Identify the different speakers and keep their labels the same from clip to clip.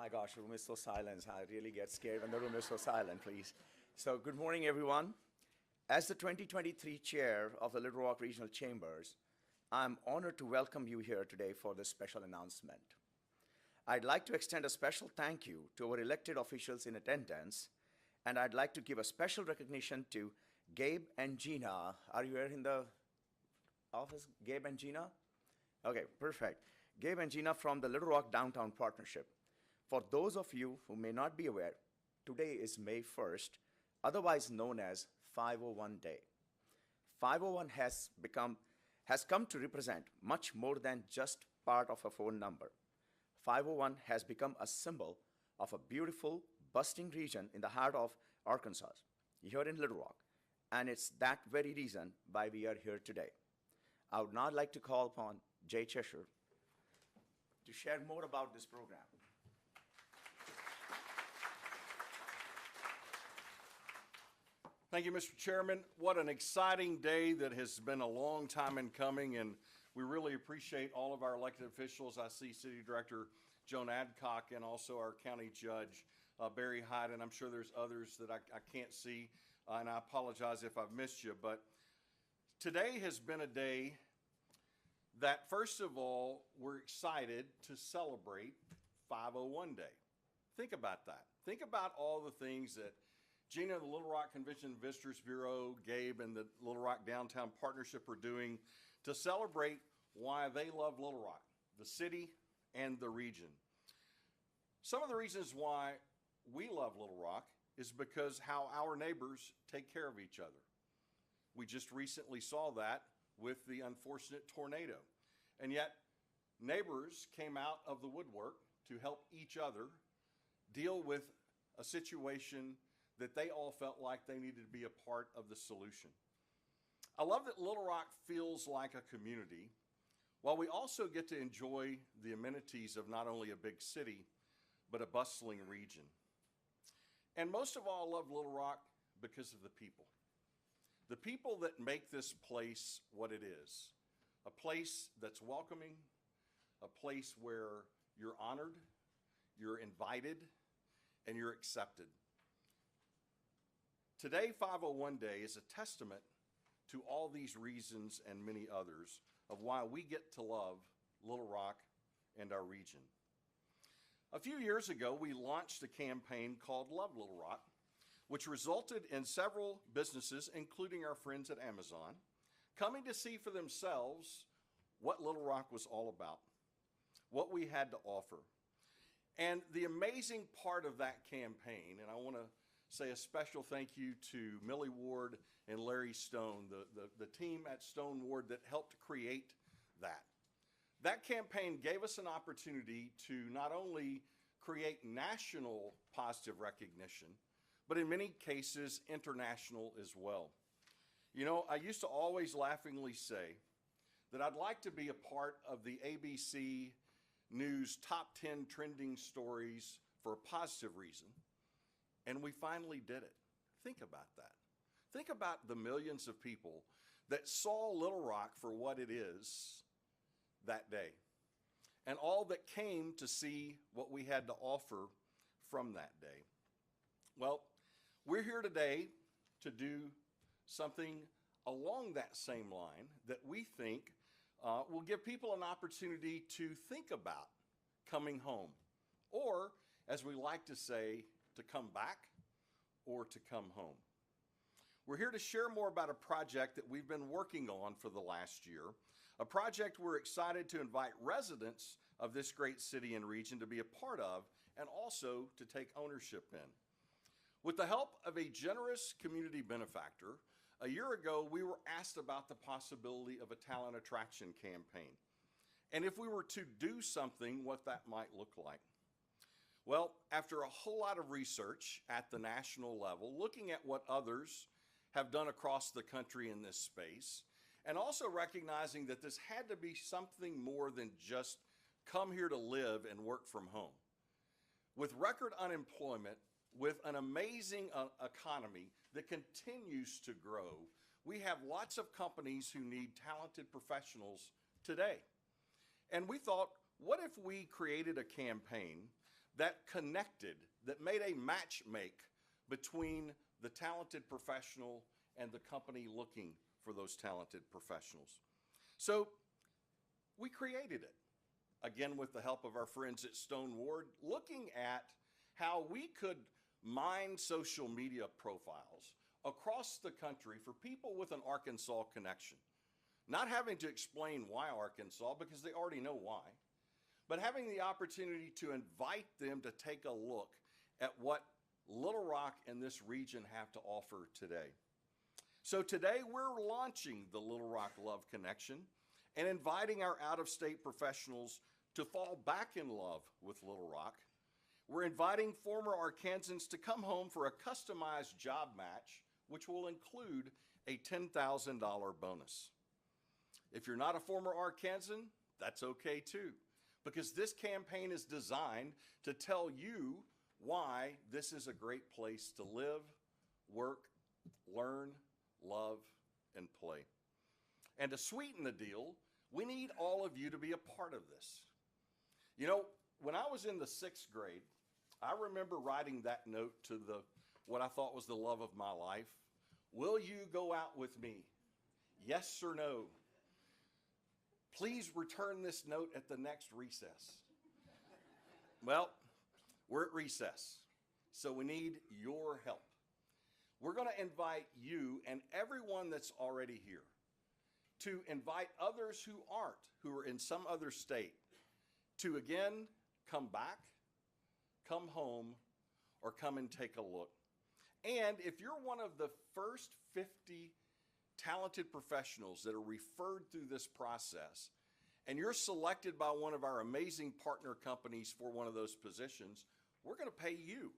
Speaker 1: My gosh, the room is so silent. I really get scared when the room is so silent, please. So good morning, everyone. As the 2023 chair of the Little Rock Regional Chambers, I'm honored to welcome you here today for this special announcement. I'd like to extend a special thank you to our elected officials in attendance, and I'd like to give a special recognition to Gabe and Gina. Are you here in the office, Gabe and Gina? Okay, perfect. Gabe and Gina from the Little Rock Downtown Partnership. For those of you who may not be aware, today is May 1st, otherwise known as 501 Day. 501 has come to represent much more than just part of a phone number. 501 has become a symbol of a beautiful, bustling region in the heart of Arkansas, here in Little Rock, and it's that very reason why we are here today. I would now like to call upon Jay Cheshire to share more about this program.
Speaker 2: Thank you, Mr. Chairman. What an exciting day that has been a long time in coming, and we really appreciate all of our elected officials. I see City Director Joan Adcock and also our County Judge Barry Hyde, and I'm sure there's others that I can't see, and I apologize if I've missed you. But today has been a day that, first of all, we're excited to celebrate 501 Day. Think about that. Think about all the things that Gina, the Little Rock Convention and Visitors Bureau, Gabe, and the Little Rock Downtown Partnership are doing to celebrate why they love Little Rock, the city and the region. Some of the reasons why we love Little Rock is because how our neighbors take care of each other. We just recently saw that with the unfortunate tornado. And yet, neighbors came out of the woodwork to help each other deal with a situation that they all felt like they needed to be a part of the solution. I love that Little Rock feels like a community, while we also get to enjoy the amenities of not only a big city, but a bustling region. And most of all, I love Little Rock because of the people. The people that make this place what it is. A place that's welcoming, a place where you're honored, you're invited, and you're accepted. Today, 501 Day is a testament to all these reasons and many others of why we get to love Little Rock and our region. A few years ago, we launched a campaign called Love Little Rock, which resulted in several businesses, including our friends at Amazon, coming to see for themselves what Little Rock was all about, what we had to offer. And the amazing part of that campaign, and I want to say a special thank you to Millie Ward and Larry Stone, the team at Stone Ward that helped create that. That campaign gave us an opportunity to not only create national positive recognition, but in many cases, international as well. You know, I used to always laughingly say that I'd like to be a part of the ABC News top 10 trending stories for a positive reason. And we finally did it. Think about that. Think about the millions of people that saw Little Rock for what it is that day, and all that came to see what we had to offer from that day. Well, we're here today to do something along that same line that we think will give people an opportunity to think about coming home, or, as we like to say, to come back or to come home. We're here to share more about a project that we've been working on for the last year, a project we're excited to invite residents of this great city and region to be a part of, and also to take ownership in. With the help of a generous community benefactor, a year ago we were asked about the possibility of a talent attraction campaign, and if we were to do something, what that might look like. Well, after a whole lot of research at the national level, looking at what others have done across the country in this space, and also recognizing that this had to be something more than just come here to live and work from home. With record unemployment, with an amazing economy that continues to grow, we have lots of companies who need talented professionals today. And we thought, what if we created a campaign that connected, that made a match make between the talented professional and the company looking for those talented professionals. So we created it, again with the help of our friends at Stone Ward, looking at how we could mine social media profiles across the country for people with an Arkansas connection. Not having to explain why Arkansas, because they already know why, but having the opportunity to invite them to take a look at what Little Rock and this region have to offer today. So today we're launching the Little Rock Love Connection and inviting our out-of-state professionals to fall back in love with Little Rock. We're inviting former Arkansans to come home for a customized job match, which will include a $10,000 bonus. If you're not a former Arkansan, that's okay too, because this campaign is designed to tell you why this is a great place to live, work, learn, love, and play. And to sweeten the deal, we need all of you to be a part of this. You know, when I was in the 6th grade, I remember writing that note to what I thought was the love of my life. Will you go out with me? Yes or no? Please return this note at the next recess. Well, we're at recess, so we need your help. We're going to invite you and everyone that's already here to invite others who aren't, who are in some other state, to again come back, come home, or come and take a look. And if you're one of the first 50 talented professionals that are referred through this process, and you're selected by one of our amazing partner companies for one of those positions, we're going to pay you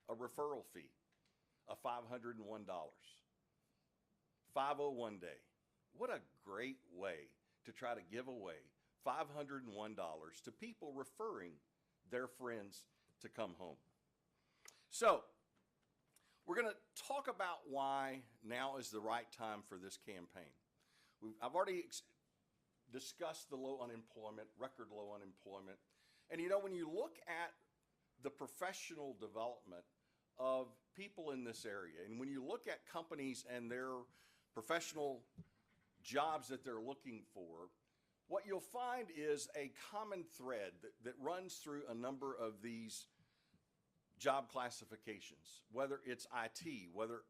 Speaker 2: a referral fee of $501. 501 day. What a great way to try to give away $501 to people referring their friends to come home. So, we're going to talk about why now is the right time for this campaign. I've already discussed the low unemployment, record low unemployment. And you know, when you look at the professional development of people in this area, and when you look at companies and their professional jobs that they're looking for, what you'll find is a common thread that runs through a number of these job classifications, whether it's IT, whether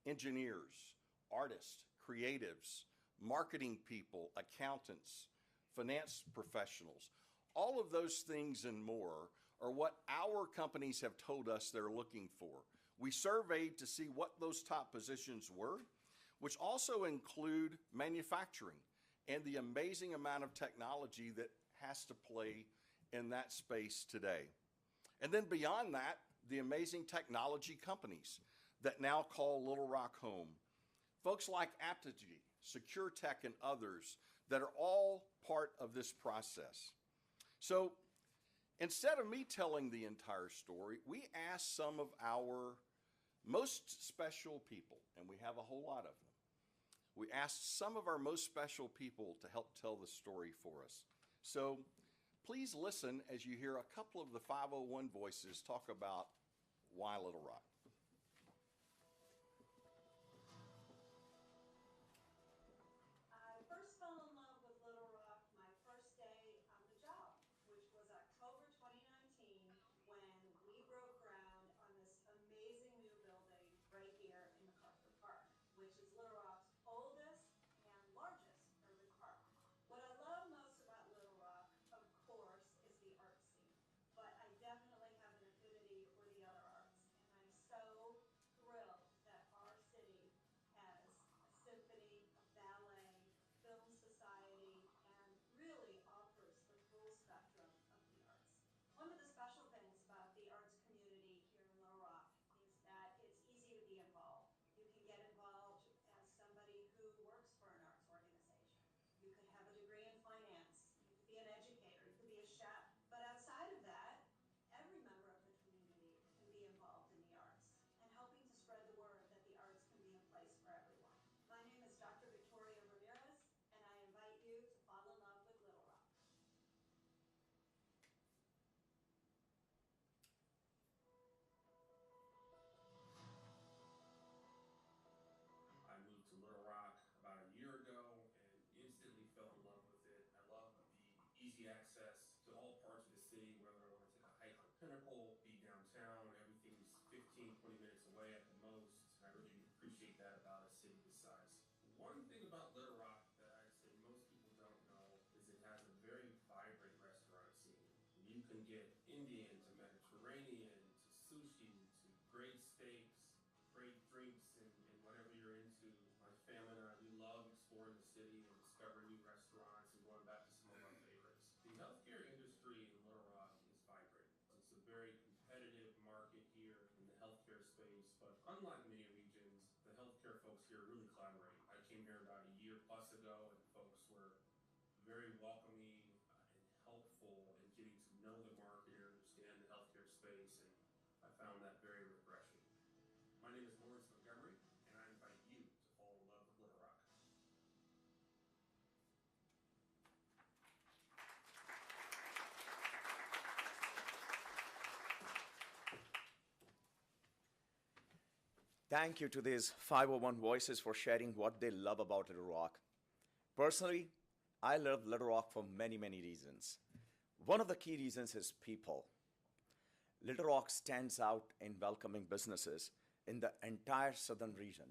Speaker 2: engineers, artists, creatives, marketing people, accountants, finance professionals. All of those things and more are what our companies have told us they're looking for. We surveyed to see what those top positions were, which also include manufacturing and the amazing amount of technology that has to play in that space today. And then beyond that, the amazing technology companies that now call Little Rock home. Folks like Aptigee, Secure Tech, and others that are all part of this process. So instead of me telling the entire story, we asked some of our most special people, and we have a whole lot of them. We asked some of our most special people to help tell the story for us. So please listen as you hear a couple of the 501 voices talk about why Little Rock.
Speaker 3: I first fell in love with Little Rock my first day on the job, which was October 2019, when we broke ground on this amazing new building right here in MacArthur Park, which is Little Rock's oldest and largest urban park. What I love most about Little Rock, of course, is the art scene, but I definitely have an affinity for the other arts, and I
Speaker 4: easy access to all parts of the city, whether I want to take a hike on Pinnacle, be downtown, everything's 15, 20 minutes away at the most. I really appreciate that about a city this size. One thing about Little Rock that I'd say most people don't know is it has a very vibrant restaurant scene. You can get Indian to Mediterranean to sushi to great steaks, great drinks, and whatever you're into. My family and I, we love exploring the city and discovering new restaurants and going back to some of our favorites. The healthcare industry in Little Rock is vibrant. It's a very competitive market here in the healthcare space, but unlike many regions, the healthcare folks here really collaborate. I came here about a year plus ago, and folks were very welcoming and helpful in getting to know the market and understand the healthcare space, and I found that very refreshing. My name is Lawrence Montgomery, and I invite you to fall in love with Little Rock.
Speaker 1: Thank you to these 501 voices for sharing what they love about Little Rock. Personally, I love Little Rock for many, many reasons. One of the key reasons is people. Little Rock stands out in welcoming businesses in the entire southern region.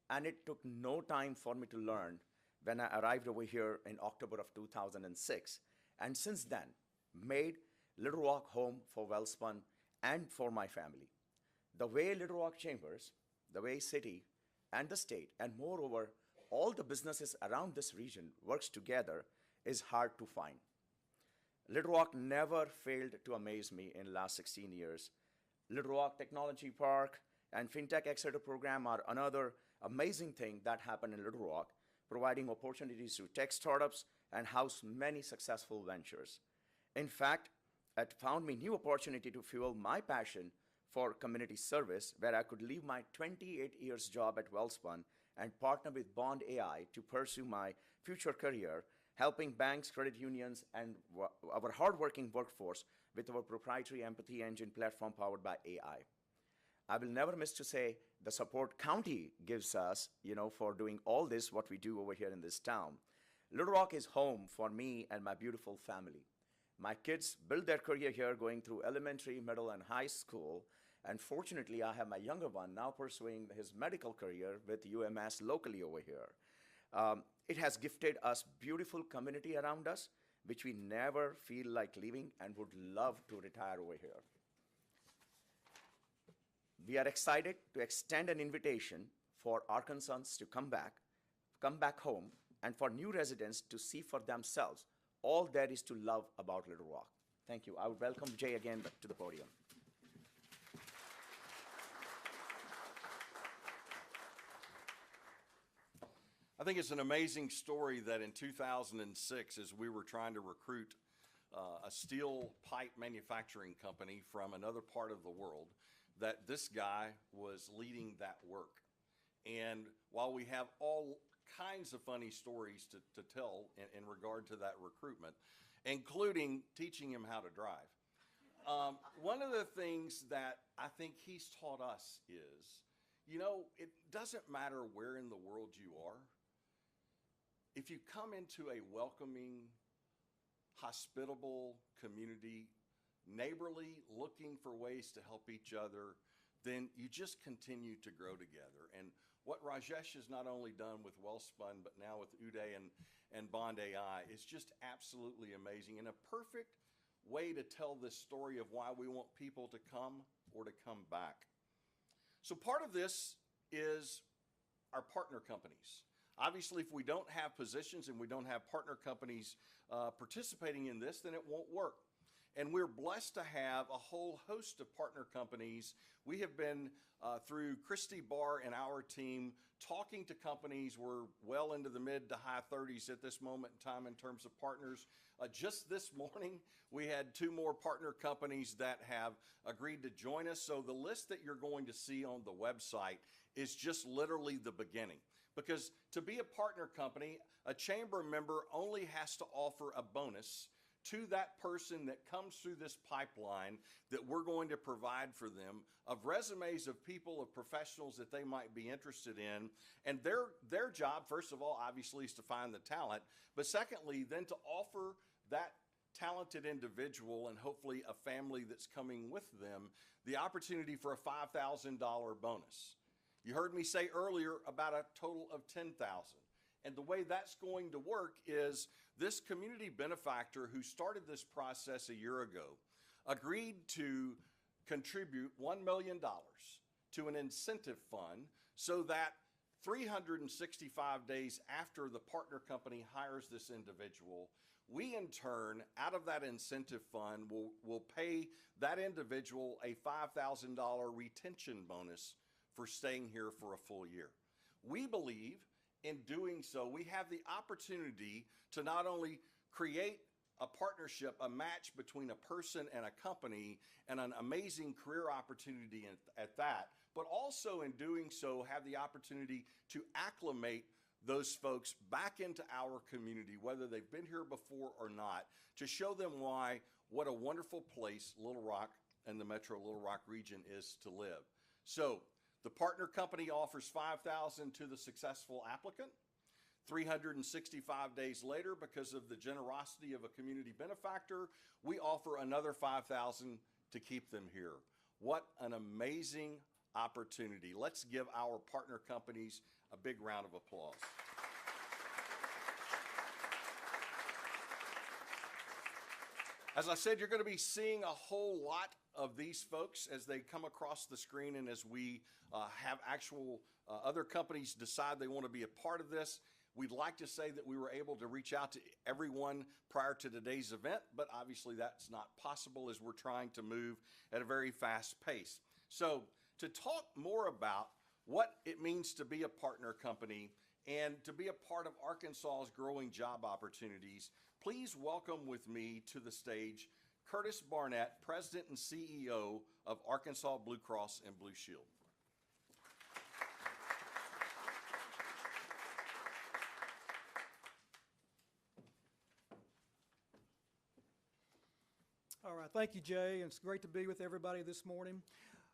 Speaker 1: And it took no time for me to learn when I arrived over here in October of 2006. And since then, made Little Rock home for Wellspun and for my family. The way Little Rock Chambers, the way city and the state, and moreover, all the businesses around this region works together is hard to find. Little Rock never failed to amaze me in the last 16 years. Little Rock Technology Park and FinTech Accelerator Program are another amazing thing that happened in Little Rock, providing opportunities to tech startups and house many successful ventures. In fact, it found me new opportunity to fuel my passion for community service, where I could leave my 28 years job at Wellspun and partner with Bond AI to pursue my future career, helping banks, credit unions, and our hardworking workforce with our proprietary empathy engine platform powered by AI. I will never miss to say the support county gives us, for doing all this, what we do over here in this town. Little Rock is home for me and my beautiful family. My kids built their career here going through elementary, middle, and high school. And fortunately, I have my younger one now pursuing his medical career with UMass locally over here. It has gifted us beautiful community around us, which we never feel like leaving and would love to retire over here. We are excited to extend an invitation for Arkansans to come back home, and for new residents to see for themselves all there is to love about Little Rock. Thank you. I would welcome Jay again to the podium.
Speaker 2: I think it's an amazing story that in 2006, as we were trying to recruit a steel pipe manufacturing company from another part of the world, that this guy was leading that work. And while we have all kinds of funny stories to tell in regard to that recruitment, including teaching him how to drive, one of the things that I think he's taught us is, it doesn't matter where in the world you are. If you come into a welcoming, hospitable community, neighborly, looking for ways to help each other, then you just continue to grow together. And what Rajesh has not only done with Wellspun, but now with Uday and Bond AI is just absolutely amazing, and a perfect way to tell this story of why we want people to come or to come back. So part of this is our partner companies. Obviously, if we don't have positions and we don't have partner companies participating in this, then it won't work. And we're blessed to have a whole host of partner companies. We have been, through Christy Barr and our team, talking to companies. We're well into the mid to high 30s at this moment in time in terms of partners. Just this morning, we had 2 more partner companies that have agreed to join us. So the list that you're going to see on the website is just literally the beginning. Because to be a partner company, a chamber member only has to offer a bonus to that person that comes through this pipeline that we're going to provide for them of resumes of people, of professionals that they might be interested in. And their job, first of all, obviously, is to find the talent. But secondly, then to offer that talented individual and hopefully a family that's coming with them the opportunity for a $5,000 bonus. You heard me say earlier about a total of $10,000. And the way that's going to work is this community benefactor who started this process a year ago agreed to contribute $1 million to an incentive fund so that 365 days after the partner company hires this individual, we in turn, out of that incentive fund, will pay that individual a $5,000 retention bonus for staying here for a full year. We believe in doing so, we have the opportunity to not only create a partnership, a match between a person and a company, and an amazing career opportunity at that, but also in doing so have the opportunity to acclimate those folks back into our community, whether they've been here before or not, to show them why, what a wonderful place Little Rock and the Metro Little Rock region is to live. So the partner company offers $5,000 to the successful applicant. 365 days later, because of the generosity of a community benefactor, we offer another $5,000 to keep them here. What an amazing opportunity. Let's give our partner companies a big round of applause. As I said, you're going to be seeing a whole lot of these folks as they come across the screen and as we have actual other companies decide they want to be a part of this. We'd like to say that we were able to reach out to everyone prior to today's event, but obviously that's not possible as we're trying to move at a very fast pace. So to talk more about what it means to be a partner company and to be a part of Arkansas's growing job opportunities, please welcome with me to the stage Curtis Barnett, President and CEO of Arkansas Blue Cross and Blue Shield.
Speaker 5: All right, thank you, Jay, and it's great to be with everybody this morning.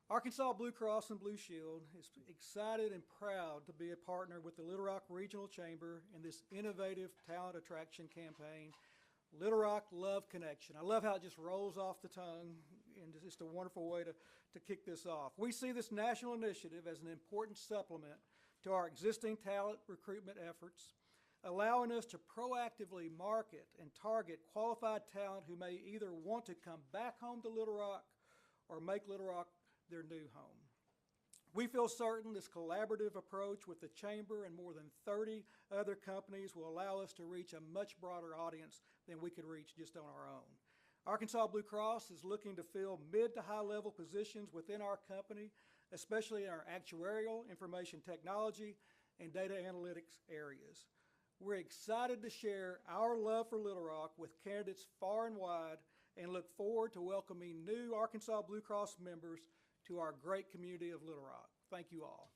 Speaker 5: Arkansas Blue Cross and Blue Shield is excited and proud to be a partner with the Little Rock Regional Chamber in this innovative talent attraction campaign, Little Rock Love Connection. I love how it just rolls off the tongue, and it's just a wonderful way to kick this off. We see this national initiative as an important supplement to our existing talent recruitment efforts, allowing us to proactively market and target qualified talent who may either want to come back home to Little Rock or make Little Rock their new home. We feel certain this collaborative approach with the Chamber and more than 30 other companies will allow us to reach a much broader audience than we could reach just on our own. Arkansas Blue Cross is looking to fill mid to high level positions within our company, especially in our actuarial, information technology, and data analytics areas. We're excited to share our love for Little Rock with candidates far and wide and look forward to welcoming new Arkansas Blue Cross members to our great community of Little Rock. Thank you all.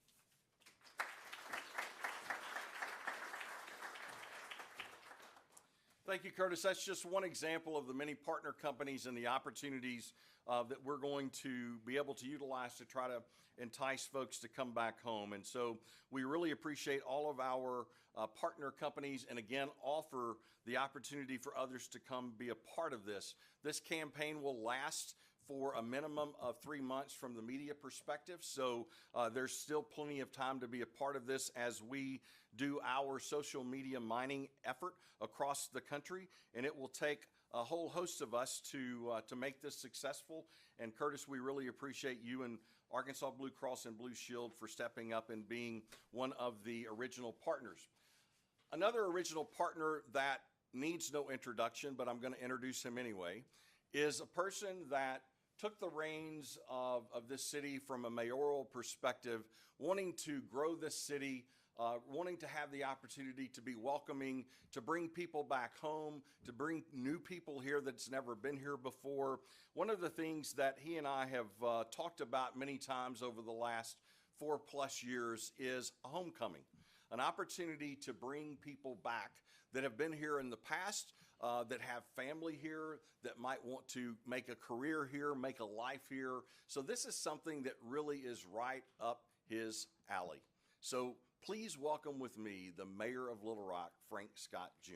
Speaker 2: Thank you, Curtis. That's just one example of the many partner companies and the opportunities that we're going to be able to utilize to try to entice folks to come back home. And so we really appreciate all of our partner companies and again offer the opportunity for others to come be a part of this. This campaign will last for a minimum of 3 months from the media perspective. So there's still plenty of time to be a part of this as we do our social media mining effort across the country. And it will take a whole host of us to make this successful. And Curtis, we really appreciate you and Arkansas Blue Cross and Blue Shield for stepping up and being one of the original partners. Another original partner that needs no introduction, but I'm going to introduce him anyway, is a person that took the reins of this city from a mayoral perspective, wanting to grow this city, wanting to have the opportunity to be welcoming, to bring people back home, to bring new people here that's never been here before. One of the things that he and I have talked about many times over the last 4+ years is homecoming, an opportunity to bring people back that have been here in the past, that have family here, that might want to make a career here, make a life here. So this is something that really is right up his alley. So please welcome with me the Mayor of Little Rock, Frank Scott Jr.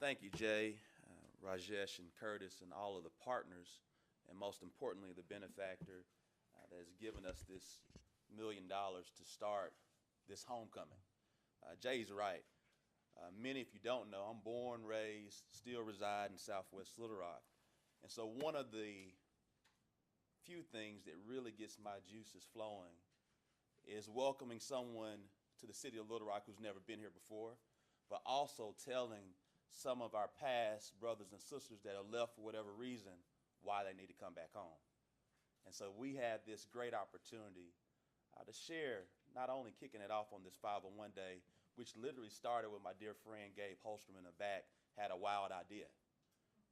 Speaker 6: Thank you, Jay, Rajesh, and Curtis, and all of the partners, and most importantly, the benefactor that has given us this $1 million to start this homecoming. Jay's right. Many, if you don't know, I'm born, raised, still reside in Southwest Little Rock. And so one of the few things that really gets my juices flowing is welcoming someone to the city of Little Rock who's never been here before, but also telling some of our past brothers and sisters that have left for whatever reason why they need to come back home. And so we had this great opportunity to share, not only kicking it off on this 501 day, which literally started with my dear friend Gabe Holstrom in the back, had a wild idea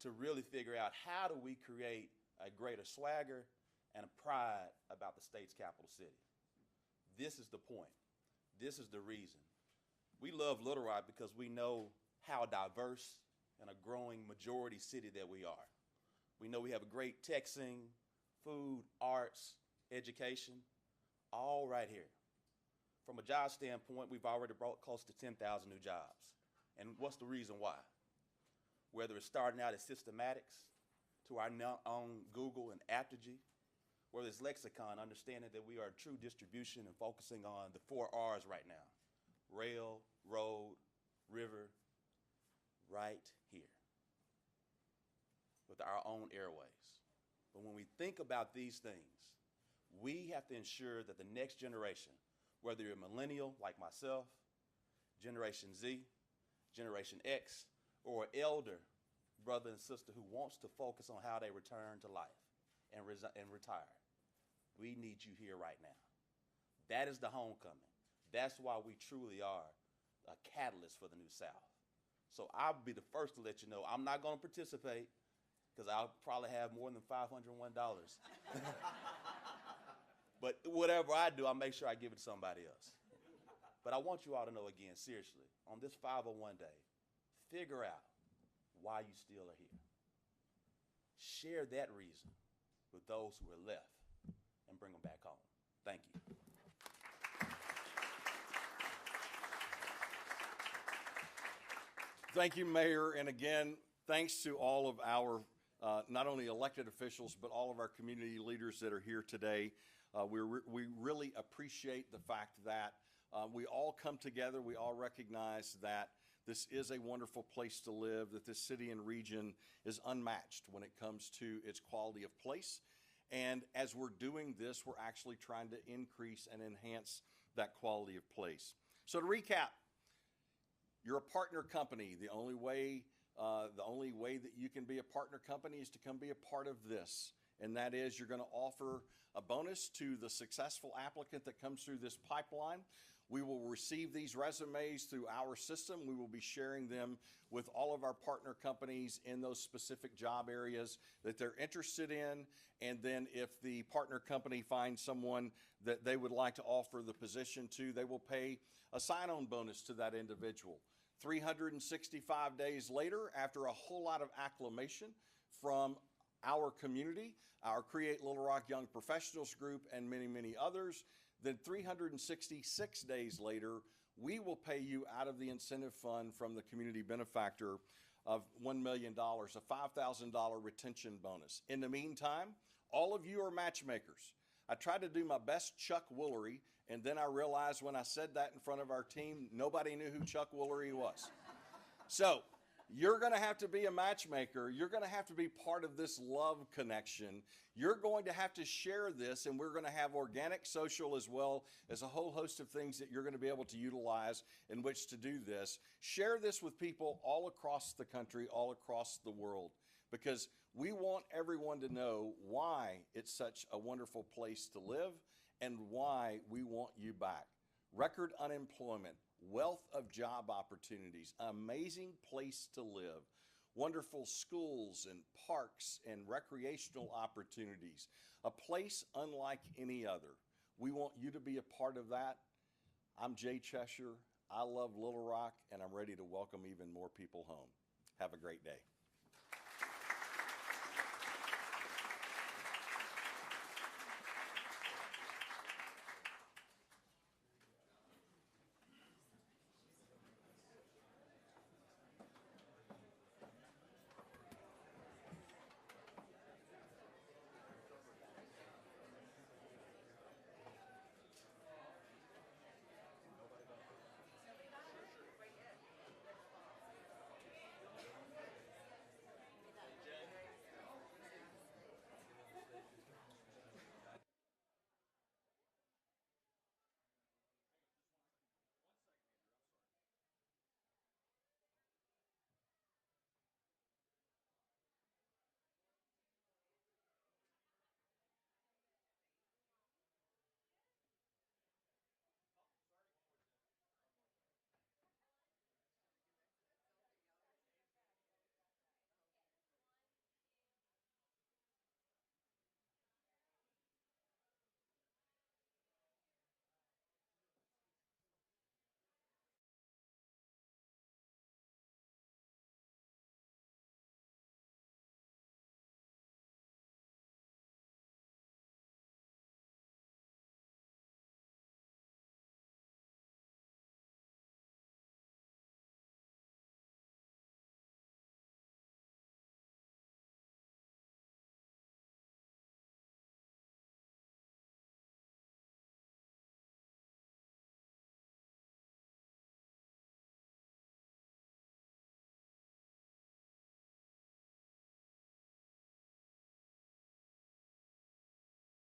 Speaker 6: to really figure out how do we create a greater swagger and a pride about the state's capital city. This is the point. This is the reason. We love Little Rock because we know how diverse and a growing majority city that we are. We know we have a great tech scene, food, arts, education, all right here. From a job standpoint, we've already brought close to 10,000 new jobs. And what's the reason why? Whether it's starting out as Systematics to our now own Google and Apogee, whether it's Lexicon, understanding that we are true distribution and focusing on the 4 R's right now: rail, road, river, right here with our own airways. But when we think about these things, we have to ensure that the next generation, whether you're a millennial like myself, Generation Z, Generation X, or an elder brother and sister who wants to focus on how they return to life and retire, we need you here right now. That is the homecoming. That's why we truly are a catalyst for the New South. So I'll be the first to let you know I'm not going to participate because I'll probably have more than $501. But whatever I do, I'll make sure I give it to somebody else. But I want you all to know again, seriously, on this 501 day, figure out why you still are here. Share that reason with those who are left and bring them back home. Thank you.
Speaker 2: Thank you, Mayor. And again, thanks to all of our not only elected officials, but all of our community leaders that are here today. We really appreciate the fact that we all come together. We all recognize that this is a wonderful place to live, that this city and region is unmatched when it comes to its quality of place. And as we're doing this, we're actually trying to increase and enhance that quality of place. So to recap, you're a partner company. The only way that you can be a partner company is to come be a part of this. And that is, you're going to offer a bonus to the successful applicant that comes through this pipeline. We will receive these resumes through our system. We will be sharing them with all of our partner companies in those specific job areas that they're interested in. And then if the partner company finds someone that they would like to offer the position to, they will pay a sign-on bonus to that individual. 365 days later, after a whole lot of acclamation from our community, our Create Little Rock Young Professionals Group, and many, many others, then 366 days later, we will pay you out of the incentive fund from the community benefactor of $1 million, a $5,000 retention bonus. In the meantime, all of you are matchmakers. I tried to do my best Chuck Woolery, and then I realized when I said that in front of our team, nobody knew who Chuck Woolery was. So you're going to have to be a matchmaker. You're going to have to be part of this love connection. You're going to have to share this, and we're going to have organic social as well as a whole host of things that you're going to be able to utilize in which to do this. Share this with people all across the country, all across the world, because we want everyone to know why it's such a wonderful place to live and why we want you back. Record unemployment, wealth of job opportunities, amazing place to live, wonderful schools and parks and recreational opportunities, a place unlike any other. We want you to be a part of that. I'm Jay Cheshire. I love Little Rock, and I'm ready to welcome even more people home. Have a great day.